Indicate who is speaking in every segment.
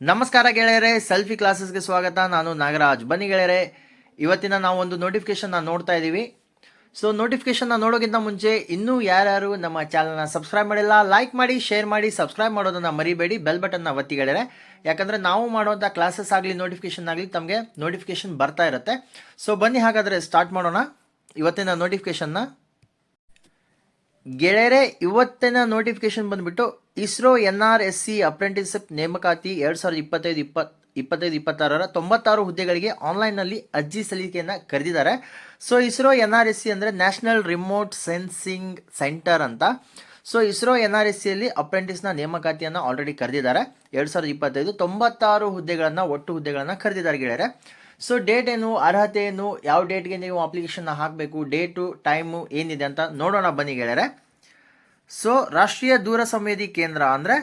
Speaker 1: ನಮಸ್ಕಾರ ಗೆಳೆಯರೆ, ಸೆಲ್ಫಿ ಕ್ಲಾಸಸ್ಗೆ ಸ್ವಾಗತ. ನಾನು ನಾಗರಾಜ್. ಬನ್ನಿ ಗೆಳೆಯರೆ, ಇವತ್ತಿನ ನಾವು ಒಂದು ನೋಟಿಫಿಕೇಶನ್ನ ನೋಡ್ತಾ ಇದ್ದೀವಿ. ಸೊ ನೋಟಿಫಿಕೇಶನ್ನ ನೋಡೋಕ್ಕಿಂತ ಮುಂಚೆ ಇನ್ನೂ ಯಾರ್ಯಾರು ನಮ್ಮ ಚಾನಲ್ನ ಸಬ್ಸ್ಕ್ರೈಬ್ ಮಾಡಿಲ್ಲ, ಲೈಕ್ ಮಾಡಿ, ಶೇರ್ ಮಾಡಿ, ಸಬ್ಸ್ಕ್ರೈಬ್ ಮಾಡೋದನ್ನು ಮರಿಬೇಡಿ. ಬೆಲ್ ಬಟನ್ನ ಒತ್ತಿ ಗೆಳೆಯರೆ, ಯಾಕಂದರೆ ನಾವು ಮಾಡುವಂಥ ಕ್ಲಾಸಸ್ ಆಗಲಿ ನೋಟಿಫಿಕೇಶನ್ ಆಗಲಿ ತಮಗೆ ನೋಟಿಫಿಕೇಶನ್ ಬರ್ತಾ ಇರುತ್ತೆ. ಸೊ ಬನ್ನಿ ಹಾಗಾದರೆ ಸ್ಟಾರ್ಟ್ ಮಾಡೋಣ ಇವತ್ತಿನ ನೋಟಿಫಿಕೇಶನ್ನ. ಗೆಳೆಯರೆ, ಇವತ್ತಿನ ನೋಟಿಫಿಕೇಶನ್ ಬಂದುಬಿಟ್ಟು ಇಸ್ರೋ NRSC ಅಪ್ರೆಂಟಿಸ್ಶಿಪ್ ನೇಮಕಾತಿ 2025-26 96 ಹುದ್ದೆಗಳಿಗೆ ಆನ್ಲೈನ್ನಲ್ಲಿ ಅರ್ಜಿ ಸಲ್ಲಿಕೆಯನ್ನು ಕರೆದಿದ್ದಾರೆ. ಸೊ ಇಸ್ರೋ NRSC ಅಂದರೆ ನ್ಯಾಷನಲ್ ರಿಮೋಟ್ ಸೆನ್ಸಿಂಗ್ ಸೆಂಟರ್ ಅಂತ. ಸೊ ಇಸ್ರೋ NRSCಯಲ್ಲಿ ಅಪ್ರೆಂಟಿಸ್ನ ನೇಮಕಾತಿಯನ್ನು ಆಲ್ರೆಡಿ ಕರೆದಿದ್ದಾರೆ. 2025 96 ಹುದ್ದೆಗಳನ್ನು ಒಟ್ಟು ಹುದ್ದೆಗಳನ್ನು ಕರೆದಿದ್ದಾರೆ ಗೆಳೆಯರೆ. ಸೊ ಡೇಟ್ ಏನು, ಅರ್ಹತೆ ಏನು, ಯಾವ ಡೇಟ್ಗೆ ನೀವು ಅಪ್ಲಿಕೇಶನ್ನ ಹಾಕಬೇಕು, ಡೇಟು ಟೈಮು ಏನಿದೆ ಅಂತ ನೋಡೋಣ ಬನ್ನಿ ಗೆಳೆಯರೆ. ಸೊ ರಾಷ್ಟ್ರೀಯ ದೂರ ಸಂವೇದಿ ಕೇಂದ್ರ ಅಂದರೆ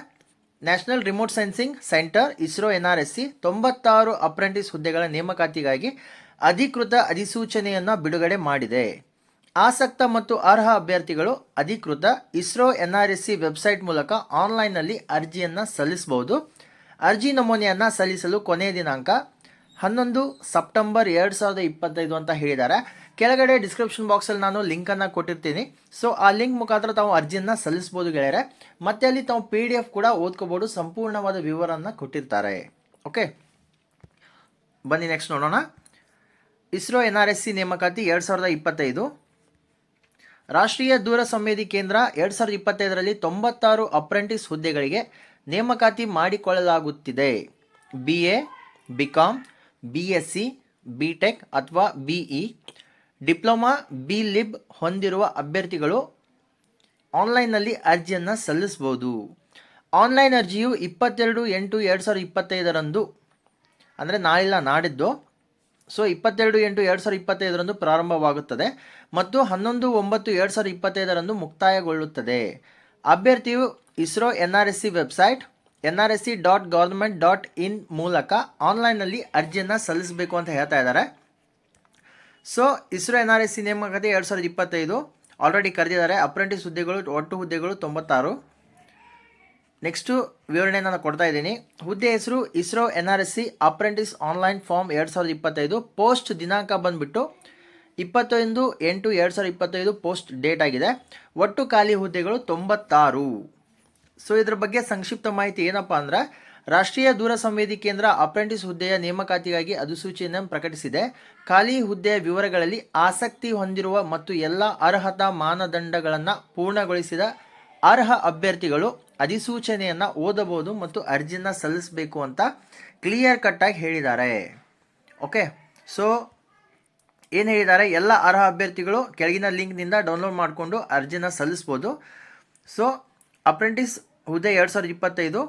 Speaker 1: national remote sensing centre ISRO NRSC 96 apprentice ಹುದ್ದೆಗಳ ನೇಮಕಾತಿಗಾಗಿ ಅಧಿಕೃತ ಅಧಿಸೂಚನೆಯನ್ನು ಬಿಡುಗಡೆ ಮಾಡಿದೆ. ಆಸಕ್ತ ಮತ್ತು ಅರ್ಹ ಅಭ್ಯರ್ಥಿಗಳು ಅಧಿಕೃತ ಇಸ್ರೋ NRSC ವೆಬ್ಸೈಟ್ ಮೂಲಕ ಆನ್ಲೈನ್ನಲ್ಲಿ ಅರ್ಜಿಯನ್ನು ಸಲ್ಲಿಸಬಹುದು. ಅರ್ಜಿ ನಮೂನೆಯನ್ನು ಸಲ್ಲಿಸಲು ಕೊನೆಯ ದಿನಾಂಕ 11 ಸೆಪ್ಟೆಂಬರ್ 2025 ಅಂತ ಹೇಳಿದ್ದಾರೆ. ಕೆಳಗಡೆ ಡಿಸ್ಕ್ರಿಪ್ಷನ್ ಬಾಕ್ಸಲ್ಲಿ ನಾನು ಲಿಂಕನ್ನು ಕೊಟ್ಟಿರ್ತೀನಿ. ಸೊ ಆ ಲಿಂಕ್ ಮುಖಾಂತರ ತಾವು ಅರ್ಜಿಯನ್ನು ಸಲ್ಲಿಸ್ಬೋದು ಗೆಳೆಯರೆ. ಮತ್ತು ಅಲ್ಲಿ ತಾವು PDF ಕೂಡ ಓದ್ಕೋಬೋದು, ಸಂಪೂರ್ಣವಾದ ವಿವರವನ್ನು ಕೊಟ್ಟಿರ್ತಾರೆ. ಓಕೆ, ಬನ್ನಿ ನೆಕ್ಸ್ಟ್ ನೋಡೋಣ. ಇಸ್ರೋ NRSC ನೇಮಕಾತಿ 2025. ರಾಷ್ಟ್ರೀಯ ದೂರ ಸಂವೇದಿ ಕೇಂದ್ರ 2025ರಲ್ಲಿ 96 ಅಪ್ರೆಂಟಿಸ್ ಹುದ್ದೆಗಳಿಗೆ ನೇಮಕಾತಿ ಮಾಡಿಕೊಳ್ಳಲಾಗುತ್ತಿದೆ. BA, BCom, BSc, BTech ಅಥವಾ BE, ಡಿಪ್ಲೊಮಾ, BLib ಹೊಂದಿರುವ ಅಭ್ಯರ್ಥಿಗಳು ಆನ್ಲೈನ್ನಲ್ಲಿ ಅರ್ಜಿಯನ್ನು ಸಲ್ಲಿಸಬಹುದು. ಆನ್ಲೈನ್ ಅರ್ಜಿಯು 22/8/2025 ಅಂದರೆ ನಾಳಿಲ್ಲ ನಾಡಿದ್ದು. ಸೊ 22/8/2025 ಪ್ರಾರಂಭವಾಗುತ್ತದೆ ಮತ್ತು 11/9/2025 ಮುಕ್ತಾಯಗೊಳ್ಳುತ್ತದೆ. ಅಭ್ಯರ್ಥಿಯು ಇಸ್ರೋ NRSC ವೆಬ್ಸೈಟ್ nrsc.government.in ಮೂಲಕ ಆನ್ಲೈನ್ನಲ್ಲಿ ಅರ್ಜಿಯನ್ನು ಸಲ್ಲಿಸಬೇಕು ಅಂತ ಹೇಳ್ತಾ ಇದ್ದಾರೆ. ಸೊ ಇಸ್ರೋ NRSC ನೇಮಕಾತಿ 2025 ಆಲ್ರೆಡಿ ಕರೆದಿದ್ದಾರೆ. ಅಪ್ರೆಂಟಿಸ್ ಹುದ್ದೆಗಳು ಒಟ್ಟು ಹುದ್ದೆಗಳು 96. ನೆಕ್ಸ್ಟು ವಿವರಣೆ ನಾನು ಕೊಡ್ತಾ ಇದ್ದೀನಿ. ಹುದ್ದೆ ಹೆಸರು ISRO NRSC apprentice online form 2025. Post ದಿನಾಂಕ ಬಂದುಬಿಟ್ಟು 21/8/2025 ಪೋಸ್ಟ್ ಡೇಟ್ ಆಗಿದೆ. ಒಟ್ಟು ಖಾಲಿ ಹುದ್ದೆಗಳು 96. ಸೊ ಇದ್ರ ಬಗ್ಗೆ ಸಂಕ್ಷಿಪ್ತ ಮಾಹಿತಿ ಏನಪ್ಪ ಅಂದ್ರೆ, ರಾಷ್ಟ್ರೀಯ ದೂರ ಸಂವೇದಿ ಕೇಂದ್ರ ಅಪ್ರೆಂಟಿಸ್ ಹುದ್ದೆಯ ನೇಮಕಾತಿಗಾಗಿ ಅಧಿಸೂಚನೆಯನ್ನು ಪ್ರಕಟಿಸಿದೆ. ಖಾಲಿ ಹುದ್ದೆಯ ವಿವರಗಳಲ್ಲಿ ಆಸಕ್ತಿ ಹೊಂದಿರುವ ಮತ್ತು ಎಲ್ಲ ಅರ್ಹತಾ ಮಾನದಂಡಗಳನ್ನು ಪೂರ್ಣಗೊಳಿಸಿದ ಅರ್ಹ ಅಭ್ಯರ್ಥಿಗಳು ಅಧಿಸೂಚನೆಯನ್ನು ಓದಬಹುದು ಮತ್ತು ಅರ್ಜಿಯನ್ನು ಸಲ್ಲಿಸಬೇಕು ಅಂತ ಕ್ಲಿಯರ್ ಕಟ್ಟಾಗಿ ಹೇಳಿದ್ದಾರೆ. ಓಕೆ, ಸೊ ಏನು ಹೇಳಿದ್ದಾರೆ, ಎಲ್ಲ ಅರ್ಹ ಅಭ್ಯರ್ಥಿಗಳು ಕೆಳಗಿನ ಲಿಂಕ್ನಿಂದ ಡೌನ್ಲೋಡ್ ಮಾಡಿಕೊಂಡು ಅರ್ಜಿನ ಸಲ್ಲಿಸ್ಬೋದು. ಸೊ ಅಪ್ರೆಂಟಿಸ್ ಹುದ್ದೆ 2025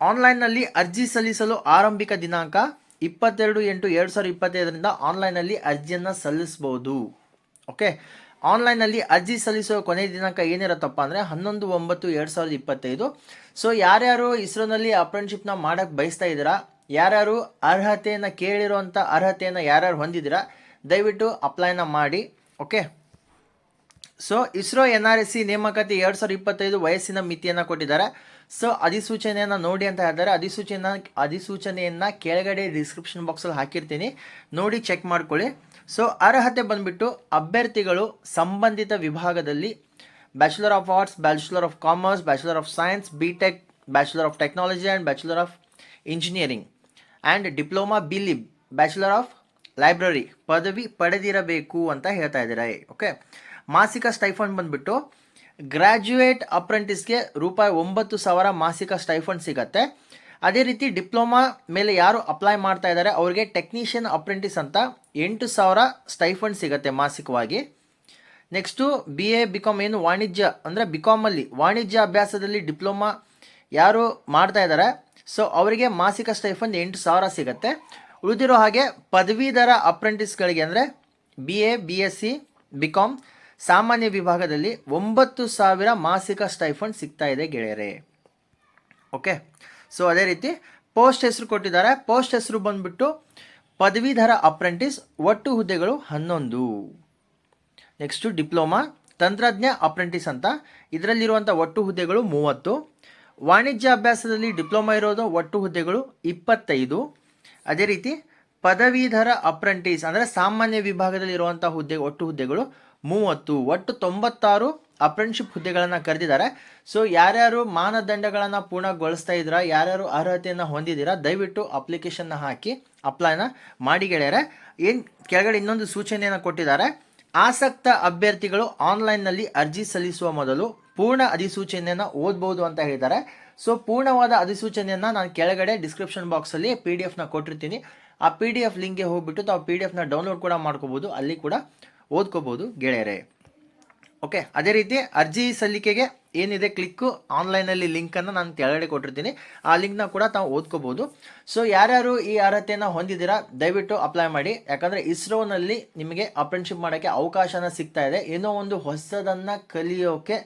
Speaker 1: ಆನ್ಲೈನ್ನಲ್ಲಿ ಅರ್ಜಿ ಸಲ್ಲಿಸಲು ಆರಂಭಿಕ ದಿನಾಂಕ 22/8/2025 ಆನ್ಲೈನ್ನಲ್ಲಿ ಅರ್ಜಿಯನ್ನು ಸಲ್ಲಿಸಬಹುದು. ಓಕೆ, ಆನ್ಲೈನ್ನಲ್ಲಿ ಅರ್ಜಿ ಸಲ್ಲಿಸುವ ಕೊನೆಯ ದಿನಾಂಕ ಏನಿರುತ್ತಪ್ಪ ಅಂದರೆ 11/9/2025. ಸೊ ಯಾರ್ಯಾರು ಇಸ್ರೋನಲ್ಲಿ ಅಪ್ರೆಂಟಿಸ್ಶಿಪ್ನ ಮಾಡೋಕ್ಕೆ ಬಯಸ್ತಾ ಇದ್ದೀರಾ, ಯಾರ್ಯಾರು ಅರ್ಹತೆಯನ್ನು ಕೇಳಿರೋಂಥ ಅರ್ಹತೆಯನ್ನು ಯಾರ್ಯಾರು ಹೊಂದಿದ್ದೀರಾ, ದಯವಿಟ್ಟು ಅಪ್ಲೈನ ಮಾಡಿ. ಓಕೆ, ಸೊ ಇಸ್ರೋ NRSC ನೇಮಕಾತಿ 2025 ವಯಸ್ಸಿನ ಮಿತಿಯನ್ನು ಕೊಟ್ಟಿದ್ದಾರೆ. ಸೊ ಅಧಿಸೂಚನೆಯನ್ನು ನೋಡಿ ಅಂತ ಹೇಳ್ತಾರೆ. ಅಧಿಸೂಚನೆಯನ್ನು ಕೆಳಗಡೆ ಡಿಸ್ಕ್ರಿಪ್ಷನ್ ಬಾಕ್ಸಲ್ಲಿ ಹಾಕಿರ್ತೀನಿ, ನೋಡಿ ಚೆಕ್ ಮಾಡ್ಕೊಳ್ಳಿ. ಸೊ ಅರ್ಹತೆ ಬಂದುಬಿಟ್ಟು ಅಭ್ಯರ್ಥಿಗಳು ಸಂಬಂಧಿತ ವಿಭಾಗದಲ್ಲಿ bachelor of arts, bachelor of commerce, bachelor of science, BTech, bachelor of technology and bachelor of engineering and diploma BLib, bachelor of library ಪದವಿ ಪಡೆದಿರಬೇಕು ಅಂತ ಹೇಳ್ತಾ ಇದ್ದಾರೆ. ಓಕೆ, ಮಾಸಿಕ ಸ್ಟೈಫಂಡ್ ಬಂದುಬಿಟ್ಟು ಗ್ರ್ಯಾಜುಯೇಟ್ ಅಪ್ರೆಂಟಿಸ್ಗೆ ₹9,000 ಮಾಸಿಕ ಸ್ಟೈಫಂಡ್ ಸಿಗುತ್ತೆ. ಅದೇ ರೀತಿ ಡಿಪ್ಲೊಮಾ ಮೇಲೆ ಯಾರು ಅಪ್ಲೈ ಮಾಡ್ತಾ ಇದ್ದಾರೆ ಅವರಿಗೆ ಟೆಕ್ನಿಷಿಯನ್ ಅಪ್ರೆಂಟಿಸ್ ಅಂತ 8,000 ಸ್ಟೈಫಂಡ್ ಸಿಗುತ್ತೆ ಮಾಸಿಕವಾಗಿ. ನೆಕ್ಸ್ಟು BA, BCom ಏನು ವಾಣಿಜ್ಯ ಅಂದರೆ BComಲ್ಲಿ ವಾಣಿಜ್ಯ ಅಭ್ಯಾಸದಲ್ಲಿ ಡಿಪ್ಲೊಮಾ ಯಾರು ಮಾಡ್ತಾ ಇದ್ದಾರೆ ಸೊ ಅವರಿಗೆ ಮಾಸಿಕ ಸ್ಟೈಫಂಡ್ 8,000 ಸಿಗುತ್ತೆ. ಉಳಿದಿರೋ ಹಾಗೆ ಪದವೀಧರ ಅಪ್ರೆಂಟಿಸ್ಗಳಿಗೆ ಅಂದರೆ BA, BSc, BCom ಸಾಮಾನ್ಯ ವಿಭಾಗದಲ್ಲಿ 9,000 ಮಾಸಿಕ ಸ್ಟೈಫಂಡ್ ಸಿಗ್ತಾ ಇದೆ ಗೆಳೆಯರೆ. ಓಕೆ, ಸೊ ಅದೇ ರೀತಿ ಪೋಸ್ಟ್ ಹೆಸರು ಕೊಟ್ಟಿದ್ದಾರೆ. ಪೋಸ್ಟ್ ಹೆಸರು ಬಂದುಬಿಟ್ಟು ಪದವೀಧರ ಅಪ್ರೆಂಟಿಸ್, ಒಟ್ಟು ಹುದ್ದೆಗಳು 11. ನೆಕ್ಸ್ಟು ಡಿಪ್ಲೊಮಾ ತಂತ್ರಜ್ಞ ಅಪ್ರೆಂಟಿಸ್ ಅಂತ, ಇದರಲ್ಲಿರುವಂಥ ಒಟ್ಟು ಹುದ್ದೆಗಳು 30. ವಾಣಿಜ್ಯ ಅಭ್ಯಾಸದಲ್ಲಿ ಡಿಪ್ಲೊಮಾ ಇರೋದು ಒಟ್ಟು ಹುದ್ದೆಗಳು 25. ಅದೇ ರೀತಿ ಪದವೀಧರ ಅಪ್ರೆಂಟಿಸ್ ಅಂದರೆ ಸಾಮಾನ್ಯ ವಿಭಾಗದಲ್ಲಿ ಇರುವಂಥ ಒಟ್ಟು ಹುದ್ದೆಗಳು 30. ಒಟ್ಟು 96 ಅಪ್ರೆಂಟಿಸ್ಶಿಪ್ ಹುದ್ದೆಗಳನ್ನು ಕರೆದಿದ್ದಾರೆ. ಸೊ ಯಾರ್ಯಾರು ಮಾನದಂಡಗಳನ್ನು ಪೂರ್ಣಗೊಳಿಸ್ತಾ ಇದ್ದೀರಾ, ಯಾರ್ಯಾರು ಅರ್ಹತೆಯನ್ನು ಹೊಂದಿದ್ದೀರಾ, ದಯವಿಟ್ಟು ಅಪ್ಲಿಕೇಶನ್ನ ಹಾಕಿ ಅಪ್ಲೈನ ಮಾಡಿ ಗೆಳೆಯರೆ. ಏನು ಕೆಳಗಡೆ ಇನ್ನೊಂದು ಸೂಚನೆಯನ್ನು ಕೊಟ್ಟಿದ್ದಾರೆ. ಆಸಕ್ತ ಅಭ್ಯರ್ಥಿಗಳು ಆನ್ಲೈನ್ನಲ್ಲಿ ಅರ್ಜಿ ಸಲ್ಲಿಸುವ ಮೊದಲು ಪೂರ್ಣ ಅಧಿಸೂಚನೆಯನ್ನು ಓದ್ಬೋದು ಅಂತ ಹೇಳಿದ್ದಾರೆ. ಸೊ ಪೂರ್ಣವಾದ ಅಧಿಸೂಚನೆಯನ್ನು ನಾನು ಕೆಳಗಡೆ ಡಿಸ್ಕ್ರಿಪ್ಷನ್ ಬಾಕ್ಸಲ್ಲಿ PDF ಕೊಟ್ಟಿರ್ತೀನಿ. ಆ PDF ಲಿಂಕ್ಗೆ ಹೋಗ್ಬಿಟ್ಟು ತಾವು PDF ಡೌನ್ಲೋಡ್ ಕೂಡ ಮಾಡ್ಕೋಬೋದು, ಅಲ್ಲಿ ಕೂಡ ಓದ್ಕೋಬೋದು ಗೆಳೆಯರೆ. ಓಕೆ, ಅದೇ ರೀತಿ ಅರ್ಜಿ ಸಲ್ಲಿಕೆಗೆ ಏನಿದೆ ಕ್ಲಿಕ್ಕು ಆನ್ಲೈನಲ್ಲಿ ಲಿಂಕನ್ನು ನಾನು ಕೆಳಗಡೆ ಕೊಟ್ಟಿರ್ತೀನಿ. ಆ ಲಿಂಕ್ನ ಕೂಡ ತಾವು ಓದ್ಕೋಬೋದು. ಸೊ ಯಾರ್ಯಾರು ಈ ಅರ್ಹತೆಯನ್ನು ಹೊಂದಿದ್ದೀರಾ ದಯವಿಟ್ಟು ಅಪ್ಲೈ ಮಾಡಿ. ಯಾಕಂದರೆ ಇಸ್ರೋನಲ್ಲಿ ನಿಮಗೆ ಅಪ್ರೆಂಟಿಸ್ಶಿಪ್ ಮಾಡೋಕ್ಕೆ ಅವಕಾಶನ ಸಿಗ್ತಾ ಇದೆ. ಏನೋ ಒಂದು ಹೊಸದನ್ನು ಕಲಿಯೋಕೆ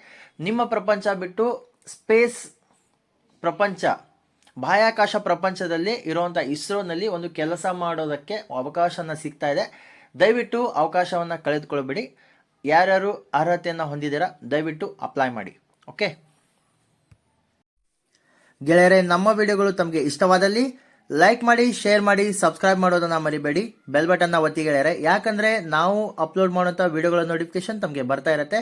Speaker 1: ನಿಮ್ಮ ಪ್ರಪಂಚ ಬಿಟ್ಟು ಸ್ಪೇಸ್ ಪ್ರಪಂಚ, ಬಾಹ್ಯಾಕಾಶ ಪ್ರಪಂಚದಲ್ಲಿ ಇರುವಂಥ ಇಸ್ರೋನಲ್ಲಿ ಒಂದು ಕೆಲಸ ಮಾಡೋದಕ್ಕೆ ಅವಕಾಶನ ಸಿಗ್ತಾ ಇದೆ. ದಯವಿಟ್ಟು ಅವಕಾಶವನ್ನು ಕಳೆದುಕೊಳ್ಬೇಡಿ. ಯಾರ್ಯಾರು ಅರ್ಹತೆಯನ್ನು ಹೊಂದಿದ್ದೀರಾ ದಯವಿಟ್ಟು ಅಪ್ಲೈ ಮಾಡಿ. ಓಕೆ ಗೆಳೆಯರೆ, ನಮ್ಮ ವಿಡಿಯೋಗಳು ತಮಗೆ ಇಷ್ಟವಾದಲ್ಲಿ ಲೈಕ್ ಮಾಡಿ, ಶೇರ್ ಮಾಡಿ, ಸಬ್ಸ್ಕ್ರೈಬ್ ಮಾಡೋದನ್ನು ಮರಿಬೇಡಿ. ಬೆಲ್ ಬಟನ್ನ ಒತ್ತಿ ಗೆಳೆಯರೆ, ಯಾಕಂದರೆ ನಾವು ಅಪ್ಲೋಡ್ ಮಾಡುವಂಥ ವಿಡಿಯೋಗಳ ನೋಟಿಫಿಕೇಶನ್ ತಮಗೆ ಬರ್ತಾ ಇರುತ್ತೆ.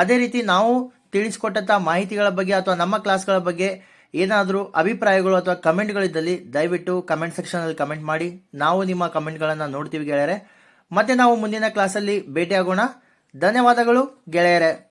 Speaker 1: ಅದೇ ರೀತಿ ನಾವು ತಿಳಿಸ್ಕೊಟ್ಟಂಥ ಮಾಹಿತಿಗಳ ಬಗ್ಗೆ ಅಥವಾ ನಮ್ಮ ಕ್ಲಾಸ್ಗಳ ಬಗ್ಗೆ ಏನಾದರೂ ಅಭಿಪ್ರಾಯಗಳು ಅಥವಾ ಕಮೆಂಟ್ಗಳಿದ್ದಲ್ಲಿ ದಯವಿಟ್ಟು ಕಮೆಂಟ್ ಸೆಕ್ಷನಲ್ಲಿ ಕಮೆಂಟ್ ಮಾಡಿ. ನಾವು ನಿಮ್ಮ ಕಮೆಂಟ್ಗಳನ್ನು ನೋಡ್ತೀವಿ ಗೆಳೆಯರೆ. ಮತ್ತೆ ನಾವು ಮುಂದಿನ ಕ್ಲಾಸಲ್ಲಿ ಭೇಟಿಯಾಗೋಣ. ಧನ್ಯವಾದಗಳು ಗೆಳೆಯರೆ.